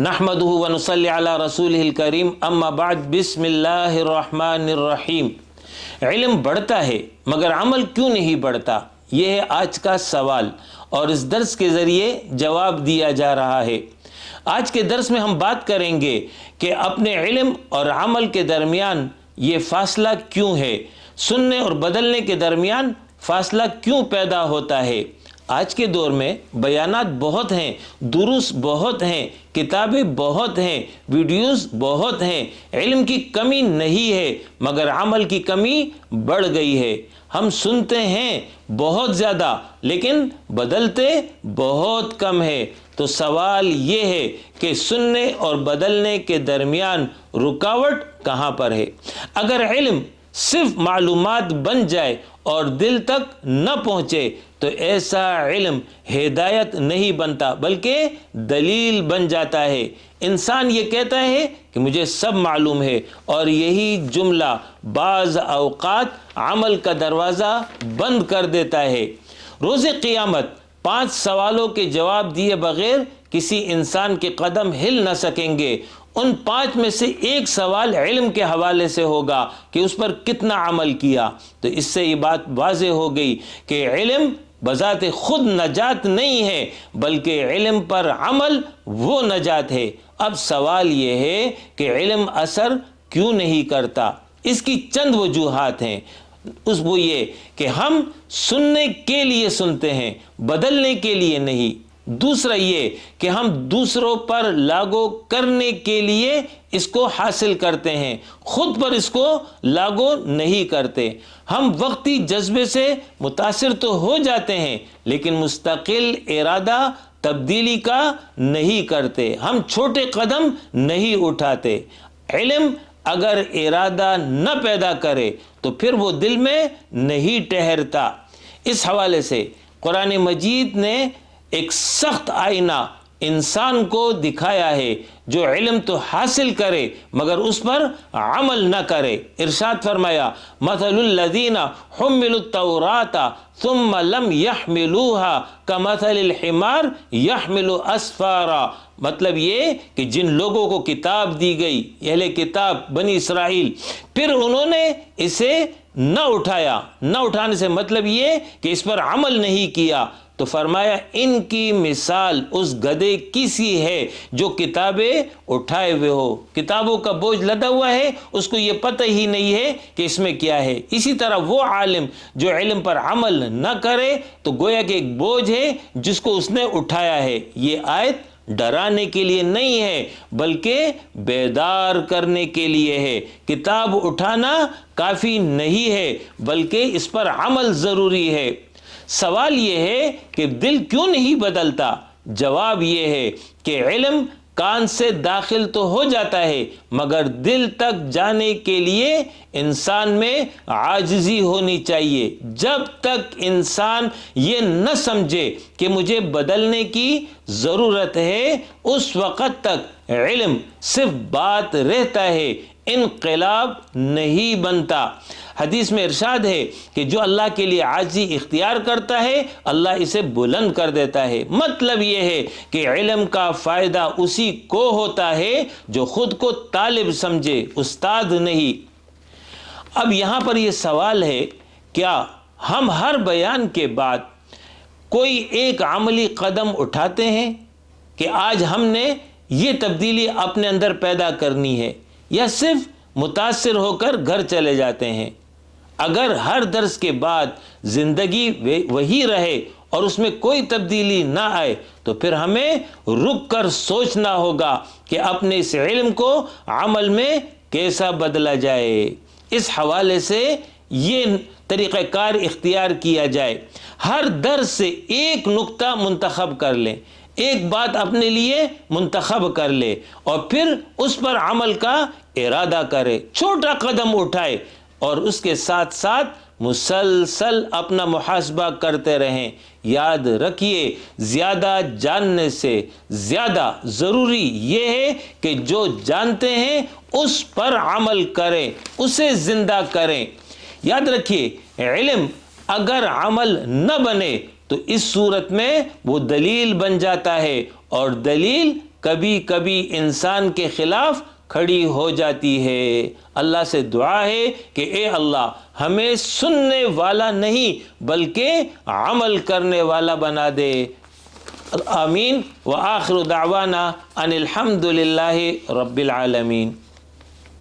नहमदुहु व नुसल्ली अला रसूलिहिल करीम अम्मा बाद बिस्मिल्लाहिर रहमानिर रहीम। इल्म बढ़ता है मगर अमल क्यों नहीं बढ़ता, ये है आज का सवाल और इस दर्स के ज़रिए जवाब दिया जा रहा है। आज के दर्स में हम बात करेंगे कि अपने इल्म और अमल के दरमियान ये फ़ासला क्यों है, सुनने और बदलने के दरमियान फ़ासला क्यों पैदा होता है। आज के दौर में बयानात बहुत हैं, दुरूस बहुत हैं, किताबें बहुत हैं, वीडियोस बहुत हैं। इल्म की कमी नहीं है मगर अमल की कमी बढ़ गई है। हम सुनते हैं बहुत ज़्यादा लेकिन बदलते बहुत कम है। तो सवाल ये है कि सुनने और बदलने के दरमियान रुकावट कहाँ पर है। अगर इल्म सिर्फ मालूमात बन जाए और दिल तक न पहुँचे तो ऐसा इल्म हिदायत नहीं बनता बल्कि दलील बन जाता है। इंसान ये कहता है कि मुझे सब मालूम है और यही जुमला बाज़ औक़ात अमल का दरवाज़ा बंद कर देता है। रोज़े क़ियामत 5 सवालों के जवाब दिए बग़ैर किसी इंसान के कदम हिल न सकेंगे। उन 5 में से एक सवाल इल्म के हवाले से होगा कि उस पर कितना अमल किया। तो इससे ये बात वाज़ेह हो गई कि इल्म बज़ाते खुद नजात नहीं है बल्कि इल्म पर अमल वो नजात है। अब सवाल ये है कि इल्म असर क्यों नहीं करता। इसकी चंद वजूहात हैं। वो ये कि हम सुनने के लिए सुनते हैं, बदलने के लिए नहीं। दूसरा ये कि हम दूसरों पर लागू करने के लिए इसको हासिल करते हैं, खुद पर इसको लागू नहीं करते। हम वक्ती जज्बे से मुतासिर तो हो जाते हैं लेकिन मुस्तकिल इरादा तब्दीली का नहीं करते। हम छोटे कदम नहीं उठाते। इल्म अगर इरादा न पैदा करे तो फिर वो दिल में नहीं ठहरता। इस हवाले से कुरान मजीद ने एक सख्त आईना इंसान को दिखाया है जो इल्म तो हासिल करे मगर उस पर अमल न करे। इरशाद फरमाया, मथलुल लज़ीना हुम्मिलुत तौराता सुम्मा लम यहमिलूहा कमथलिल हिमार यहमिलु अस्फारा। मतलब ये कि जिन लोगों को किताब दी गई, अहले किताब बनी इसराइल, फिर उन्होंने इसे न उठाया। न उठाने से मतलब ये कि इस पर अमल नहीं किया। तो फरमाया इनकी मिसाल उस गधे की सी है जो किताबें उठाए हुए हो, किताबों का बोझ लदा हुआ है, उसको ये पता ही नहीं है कि इसमें क्या है। इसी तरह वो आलिम जो इल्म पर अमल न करे तो गोया कि एक बोझ है जिसको उसने उठाया है। ये आयत डराने के लिए नहीं है बल्कि बेदार करने के लिए है। किताब उठाना काफ़ी नहीं है बल्कि इस पर अमल ज़रूरी है। सवाल ये है कि दिल क्यों नहीं बदलता। जवाब ये है कि इल्म कान से दाखिल तो हो जाता है मगर दिल तक जाने के लिए इंसान में आजिज़ी होनी चाहिए। जब तक इंसान ये न समझे कि मुझे बदलने की ज़रूरत है उस वक़्त तक इल्म सिर्फ बात रहता है, इनक़िलाब नहीं बनता। हदीस में इरशाद है कि जो अल्लाह के लिए आजी इख्तियार करता है अल्लाह इसे बुलंद कर देता है। मतलब ये है कि इल्म का फ़ायदा उसी को होता है जो खुद को तालिब समझे, उस्ताद नहीं। अब यहाँ पर यह सवाल है, क्या हम हर बयान के बाद कोई एक अमली कदम उठाते हैं कि आज हमने ये तब्दीली अपने अंदर पैदा करनी है, या सिर्फ मुतासिर होकर घर चले जाते हैं। अगर हर दर्स के बाद ज़िंदगी वही रहे और उसमें कोई तब्दीली ना आए तो फिर हमें रुक कर सोचना होगा कि अपने इस इल्म को अमल में कैसा बदला जाए। इस हवाले से ये तरीक़ाकार इख्तियार किया जाए। हर दर्स से एक नुक्ता मुंतखब कर लें, एक बात अपने लिए मुंतखब कर ले और फिर उस पर अमल का इरादा करे, छोटा कदम उठाए और उसके साथ साथ मुसलसल अपना मुहासबा करते रहें। याद रखिए, ज़्यादा जानने से ज़्यादा ज़रूरी ये है कि जो जानते हैं उस पर अमल करें, उसे ज़िंदा करें। याद रखिए, इल्म अगर अमल न बने तो इस सूरत में वो दलील बन जाता है और दलील کبھی کبھی انسان کے خلاف کھڑی ہو جاتی ہے۔ اللہ سے دعا ہے کہ اے اللہ ہمیں سننے والا نہیں بلکہ عمل کرنے والا بنا دے۔ آمین۔ وآخر دعوانا ان الحمد للہ رب العالمین۔